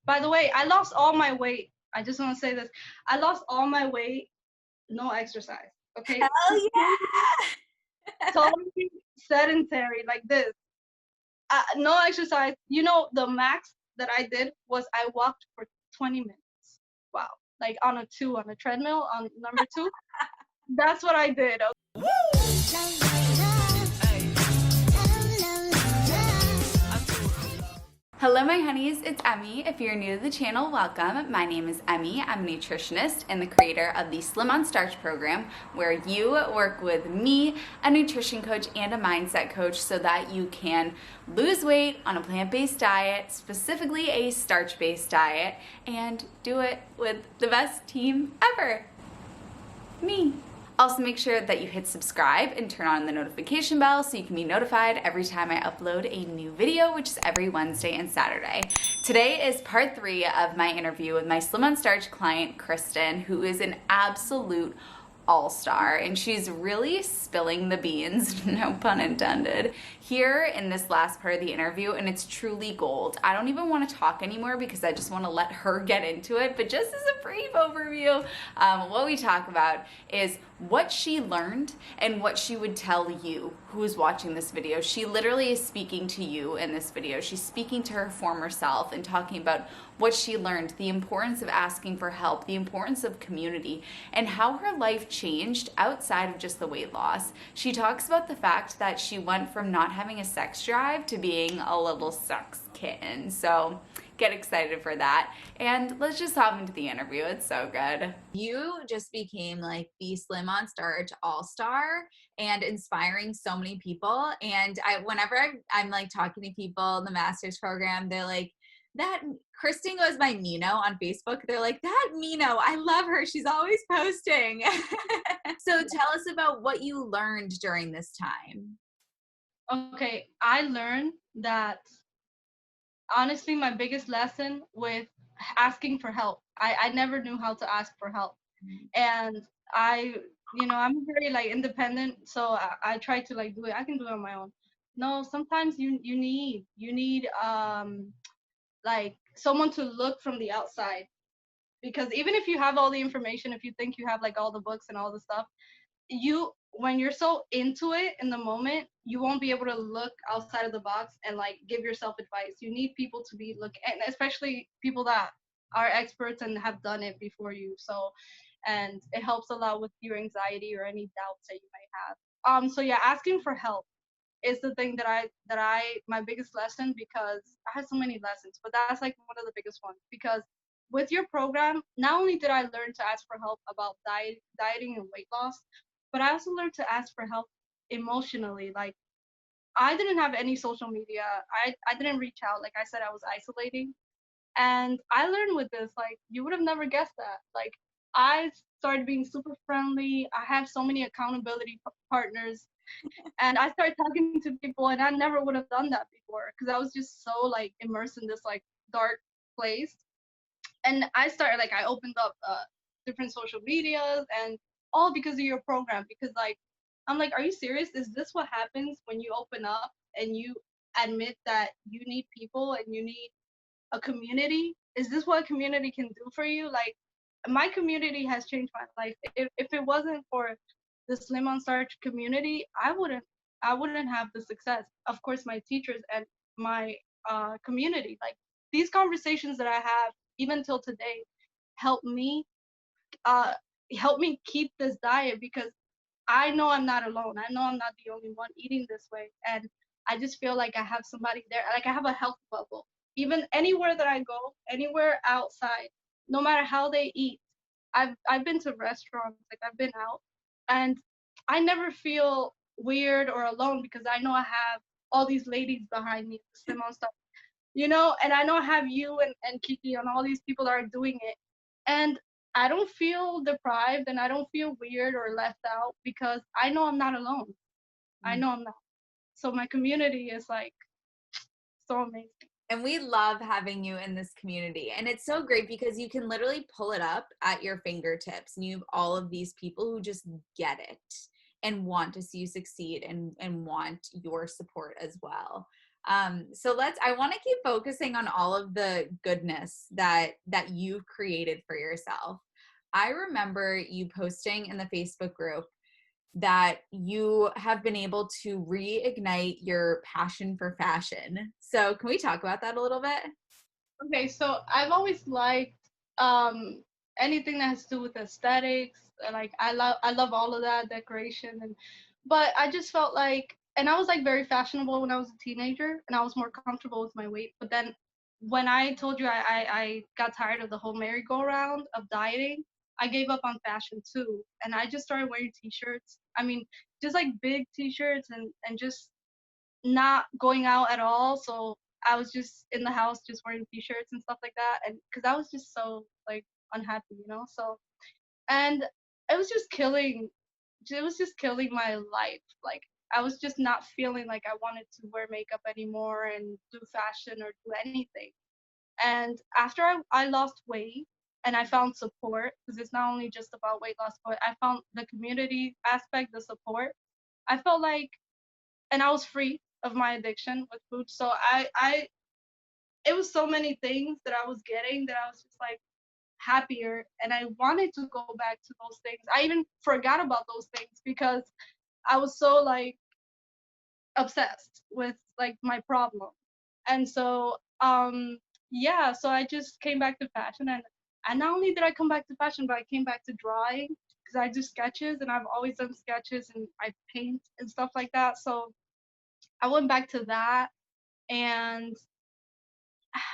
By the way, I lost all my weight. I just want to say this. I lost all my weight, no exercise. Okay? Hell yeah! Totally sedentary like this. No exercise. You know, the max that I did was I walked for 20 minutes. Wow. Like on a treadmill on number 2. That's what I did. Hello, my honeys. It's Emmie. If you're new to the channel, welcome. My name is Emmie. I'm a nutritionist and the creator of the Slim on Starch program, where you work with me, a nutrition coach and a mindset coach, so that you can lose weight on a plant-based diet, specifically a starch-based diet, and do it with the best team ever, me. Also, make sure that you hit subscribe and turn on the notification bell so you can be notified every time I upload a new video, which is every Wednesday and Saturday. Today is part 3 of my interview with my Slim on Starch client, Cristin, who is an absolute all-star, and she's really spilling the beans, no pun intended, here in this last part of the interview, and it's truly gold. I don't even want to talk anymore because I just want to let her get into it, but just as a brief overview, what we talk about is what she learned and what she would tell you who is watching this video. She literally is speaking to you in this video. She's speaking to her former self and talking about what she learned, the importance of asking for help, the importance of community, and how her life changed outside of just the weight loss. She talks about the fact that she went from not having a sex drive to being a little sex kitten. So get excited for that. And let's just hop into the interview. It's so good. You just became like the Slim on Starch all-star and inspiring so many people. And whenever I'm like talking to people in the master's program, they're like, that Cristin goes by Mino on Facebook. They're like, that Mino, I love her. She's always posting. So tell us about what you learned during this time. Okay, I learned that honestly my biggest lesson with asking for help. I never knew how to ask for help. And I'm very like independent, so I try to like do it. I can do it on my own. No, sometimes you need like someone to look from the outside, because even if you have all the information, if you think you have like all the books and all the stuff, when you're so into it in the moment, you won't be able to look outside of the box and like give yourself advice. You need people to be looking, and especially people that are experts and have done it before you. So, and it helps a lot with your anxiety or any doubts that you might have. So yeah, asking for help is the thing that I my biggest lesson, because I had so many lessons, but that's like one of the biggest ones. Because with your program, not only did I learn to ask for help about dieting and weight loss, but I also learned to ask for help emotionally. Like, I didn't have any social media. I didn't reach out. Like I said, I was isolating. And I learned with this, like, you would have never guessed that. Like, I started being super friendly. I have so many accountability partners. And I started talking to people, and I never would have done that before, because I was just so like immersed in this like dark place. And I opened up different social medias, and all because of your program. Because like, I'm like, are you serious? Is this what happens when you open up and you admit that you need people and you need a community? Is this what a community can do for you? Like, my community has changed my life. If it wasn't for the Slim on Starch community, I wouldn't have the success. Of course, my teachers and my community, like, these conversations that I have even till today, help me uh help me keep this diet, because I know I'm not alone. I know I'm not the only one eating this way. And I just feel like I have somebody there. Like, I have a health bubble. Even anywhere that I go, anywhere outside, no matter how they eat. I've been to restaurants, like I've been out, and I never feel weird or alone, because I know I have all these ladies behind me, Slim on stuff, and I know I have you and Kiki and all these people that are doing it. And I don't feel deprived, and I don't feel weird or left out, because I know I'm not alone. I know I'm not. So my community is like so amazing. And we love having you in this community. And it's so great because you can literally pull it up at your fingertips. And you have all of these people who just get it and want to see you succeed and want your support as well. So I want to keep focusing on all of the goodness that you've created for yourself. I remember you posting in the Facebook group that you have been able to reignite your passion for fashion. So can we talk about that a little bit? Okay, so I've always liked um anything that has to do with aesthetics. Like I love all of that decoration, and but I just felt like, and I was like very fashionable when I was a teenager, and I was more comfortable with my weight. But then when I told you I got tired of the whole merry-go-round of dieting, I gave up on fashion too, and I just started wearing t-shirts. I mean, just like big t-shirts, and just not going out at all. So I was just in the house just wearing t-shirts and stuff like that, and because I was just so like unhappy, you know. So and it was just killing. It was just killing my life. Like I was just not feeling like I wanted to wear makeup anymore and do fashion or do anything. And after I lost weight and I found support, because it's not only just about weight loss, but I found the community aspect, the support. I felt like, and I was free of my addiction with food. So it was so many things that I was getting that I was just like happier, and I wanted to go back to those things. I even forgot about those things because I was so like obsessed with like my problem. And so yeah, so I just came back to fashion, and not only did I come back to fashion, but I came back to drawing because I do sketches and I've always done sketches and I paint and stuff like that. So I went back to that. And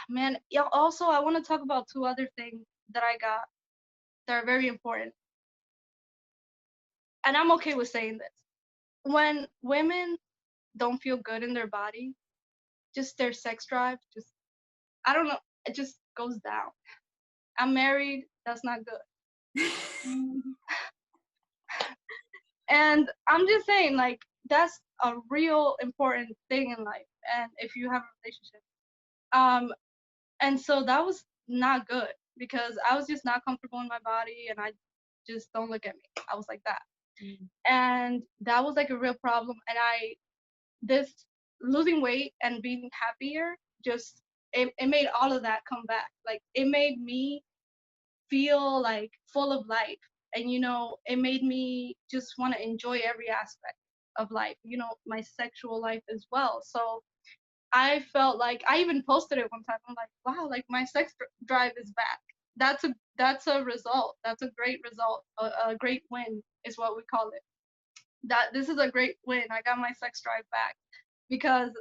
man, yeah, also I want to talk about two other things that I got that are very important. And I'm okay with saying this. When women don't feel good in their body, just their sex drive, just, I don't know, it just goes down. I'm married, that's not good. Mhm. And I'm just saying, like, that's a real important thing in life. And if you have a relationship. Um, and so that was not good because I was just not comfortable in my body, and I just, don't look at me. I was like that. And that was like a real problem. And this losing weight and being happier, just, it made all of that come back. Like it made me feel like full of life. And it made me just want to enjoy every aspect of life, my sexual life as well. So I felt like I even posted it one time. I'm like, wow, like my drive is back. That's a result. That's a great result. A great win is what we call it. That this is a great win. I got my sex drive back because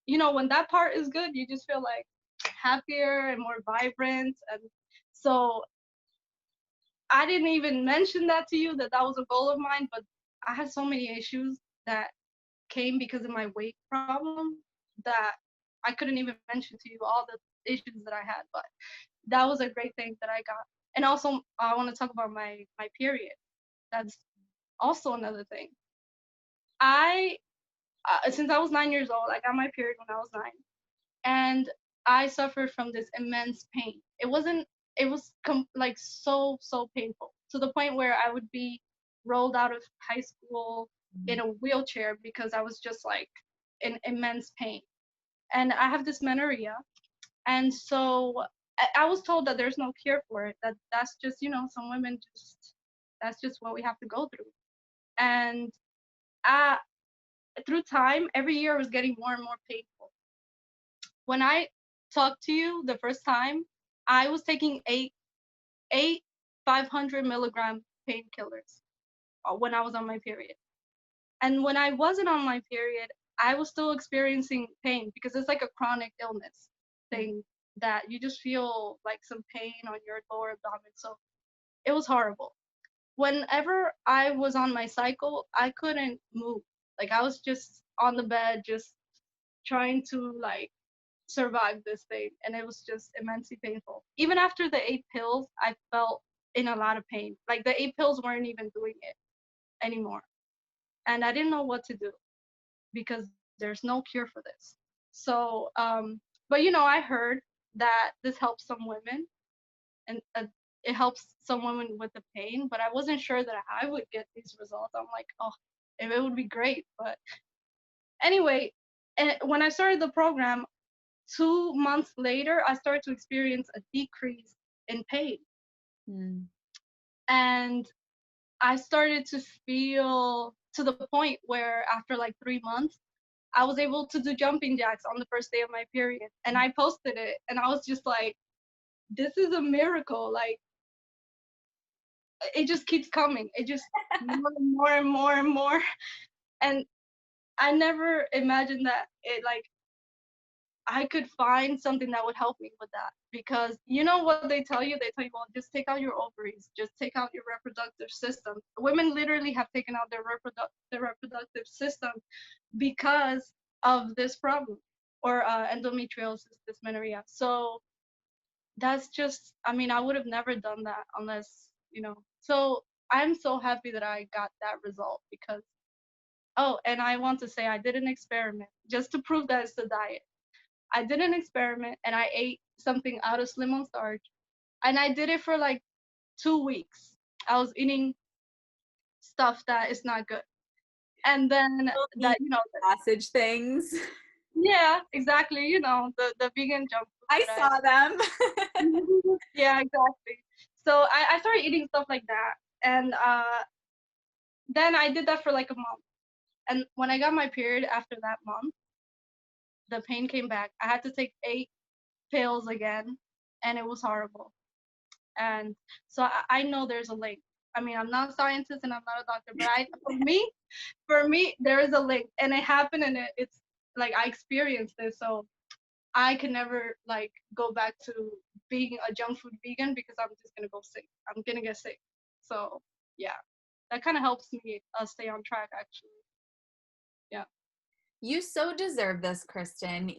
when that part is good, you just feel like happier and more vibrant. And so I didn't even mention that to you, that was a goal of mine, but I had so many issues that came because of my weight problem that I couldn't even mention to you all the issues that I had. But that was a great thing that I got. And also, I want to talk about my period. That's also another thing. I Since I was 9 years old, I got my period when I was 9, and I suffered from this immense pain. It was like so painful, to the point where I would be rolled out of high school in a wheelchair because I was just like in immense pain. And I have dysmenorrhea, and so I was told that there's no cure for it. That's just, some women just, that's just what we have to go through. And uh, through time, every year it was getting more and more painful. When I talked to you the first time, I was taking eight 500 milligram painkillers when I was on my period. And when I wasn't on my period, I was still experiencing pain because it's like a chronic illness thing that you just feel like some pain on your lower abdomen. So it was horrible. Whenever I was on my cycle, I couldn't move. Like I was just on the bed, just trying to like survive this thing, and it was just immensely painful. Even after the 8 pills, I felt in a lot of pain. Like the 8 pills weren't even doing it anymore, and I didn't know what to do because there's no cure for this. So but I heard that this helps some women, and it helps some women with the pain, but I wasn't sure that I would get these results. I'm like, oh, if it would be great. But anyway, And when I started the program, 2 months later, I started to experience a decrease in pain. And I started to feel to the point where after like 3 months, I was able to do jumping jacks on the first day of my period. And I posted it and I was just like, this is a miracle. Like, it just keeps coming. It just more and more and more and more. And I never imagined that it like I could find something that would help me with that. Because you know what they tell you? They tell you, well, just take out your ovaries, just take out your reproductive system. Women literally have taken out their reproductive system because of this problem, or endometriosis, dysmenorrhea. So that's just, I mean, I would have never done that unless, you know. So I'm so happy that I got that result because, oh, and I want to say I did an experiment just to prove that it's the diet. I did an experiment and I ate something out of Slim on Starch, and I did it for like 2 weeks. I was eating stuff that is not good. And then that, you know, Sausage things. yeah, exactly, you know, the vegan junk food I that saw them. yeah, exactly. So I started eating stuff like that. And then I did that for like a month. And when I got my period after that month, the pain came back. I had to take 8 pills again, and it was horrible. And so I know there's a link. I mean, I'm not a scientist and I'm not a doctor, but for me, there is a link, and it happened, and it's like I experienced this, so I can never like go back to being a junk food vegan because I'm just gonna go sick. I'm gonna get sick. So yeah, that kind of helps me stay on track actually. Yeah. You so deserve this, Cristin.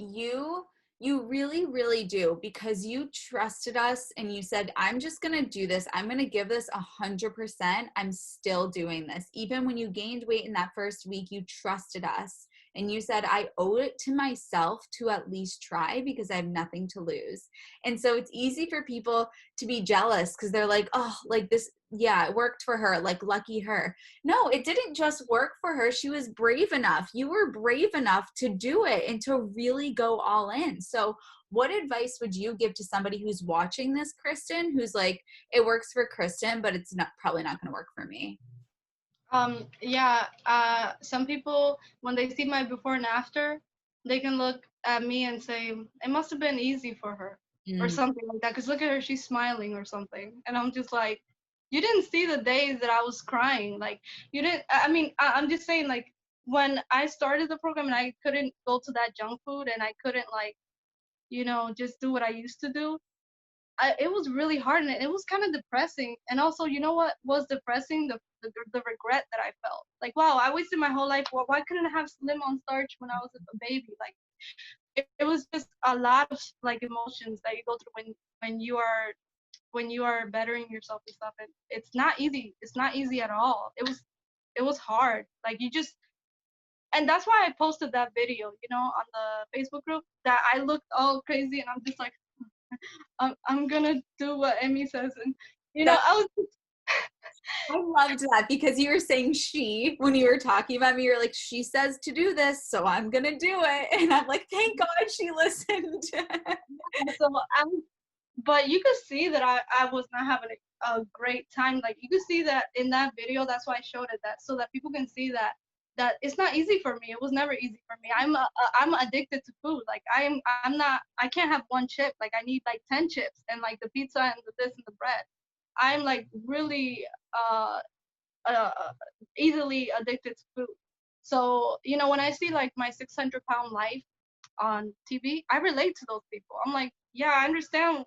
You really, really do, because you trusted us and you said, I'm just gonna do this. I'm gonna give this 100%. I'm still doing this. Even when you gained weight in that first week, you trusted us. And you said, I owe it to myself to at least try because I have nothing to lose. And so it's easy for people to be jealous because they're like, oh, like this, yeah, it worked for her, like lucky her. No, it didn't just work for her. She was brave enough. You were brave enough to do it and to really go all in. So, what advice would you give to somebody who's watching this, Cristin, who's like, it works for Cristin, but it's not probably not going to work for me? Yeah, some people, when they see my before and after, they can look at me and say, it must have been easy for her or Mm. something like that. Because look at her, she's smiling or something. And I'm just like, you didn't see the days that I was crying. Like, you didn't, I mean, I'm just saying, like, when I started the program and I couldn't go to that junk food and I couldn't, like, you know, just do what I used to do, it was really hard and it was kind of depressing. And also, you know what was depressing? The regret that I felt. Like, wow, I wasted my whole life. Well, why couldn't I have Slim on Starch when I was a baby? Like, it was just a lot of like emotions that you go through when you are bettering yourself and stuff. And it's not easy. It's not easy at all. It was hard. Like you just. And that's why I posted that video, you know, on the Facebook group that I looked all crazy and I'm just like, I'm gonna do what Emmy says, and you know, That I loved that because you were saying she when you were talking about me. You're like, she says to do this, so I'm gonna do it, and I'm like, thank God she listened. so but you could see that I was not having a great time. Like you could see that in that video. That's why I showed it, that so that people can see that it's not easy for me. It was never easy for me. I'm addicted to food. Like I'm not. I can't have one chip. Like I need like 10 chips and like the pizza and the this and the bread. I'm like really uh uh, easily addicted to food. So, you know, when I see like my 600-pound life on TV, I relate to those people. I'm like, yeah, I understand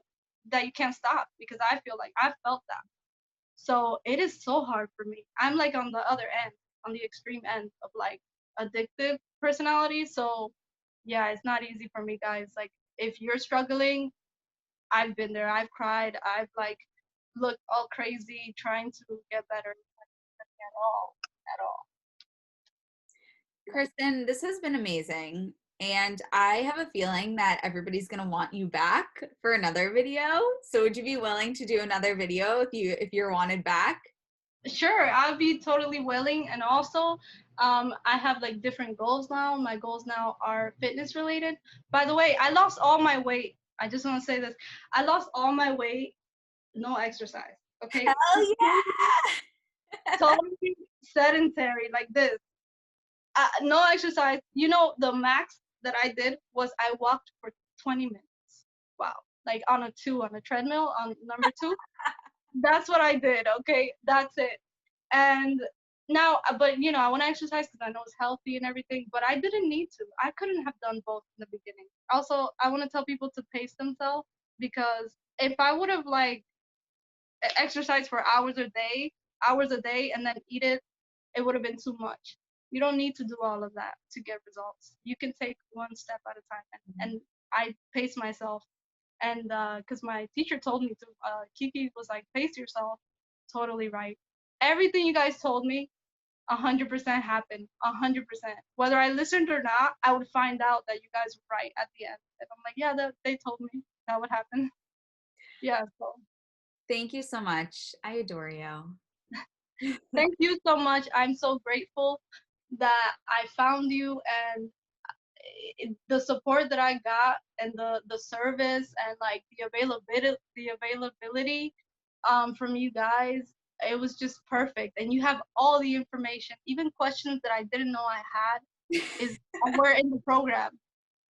that you can't stop because I feel like I felt that. So it is so hard for me. I'm like on the other end, on the extreme end of like addictive personality. So yeah, it's not easy for me, guys. Like if you're struggling, I've been there. I've cried. I've like looked all crazy trying to get better at all, at all. Cristin, this has been amazing. And I have a feeling that everybody's gonna want you back for another video. So would you be willing to do another video if you're wanted back? Sure, I'll be totally willing. And also, I have like different goals now. My goals now are fitness related. By the way, I lost all my weight. I just want to say this. I lost all my weight, no exercise. Okay. Hell yeah! Totally sedentary like this. No exercise. You know, the max that I did was I walked for 20 minutes. Wow. Like on a treadmill on number two. That's what I did. Okay. That's it. And now, but you know, I want to exercise because I know it's healthy and everything, but I didn't need to. I couldn't have done both in the beginning. Also, I want to tell people to pace themselves because if I would have like exercised for hours a day, and then eat it, it would have been too much. You don't need to do all of that to get results. You can take one step at a time. And I pace myself. And because my teacher told me to, Kiki was like, pace yourself. Totally right. Everything you guys told me, 100% happened. 100%. Whether I listened or not, I would find out that you guys were right at the end. And I'm like, yeah, they told me that would happen. Yeah. So Thank you so much. I adore you. thank you so much. I'm so grateful that I found you, and the support that I got, and the service, and like the availability from you guys, it was just perfect. And you have all the information, even questions that I didn't know I had is were in the program.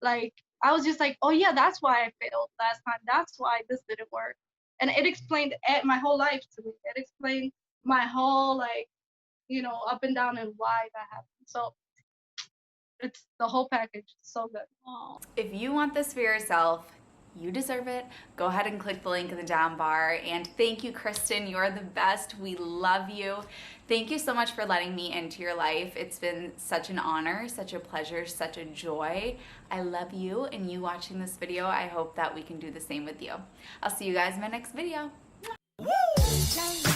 Like I was just like, oh yeah, that's why I failed last time. That's why this didn't work. And it explained my whole life to me. It explained my whole like, up and down and why that happened. So it's the whole package. So good. If you want this for yourself, you deserve it. Go ahead and click the link in the down bar. And thank you, Cristin. You're the best. We love you. Thank you so much for letting me into your life. It's been such an honor, such a pleasure, such a joy. I love you, and you watching this video, I hope that we can do the same with you. I'll see you guys in my next video. Woo!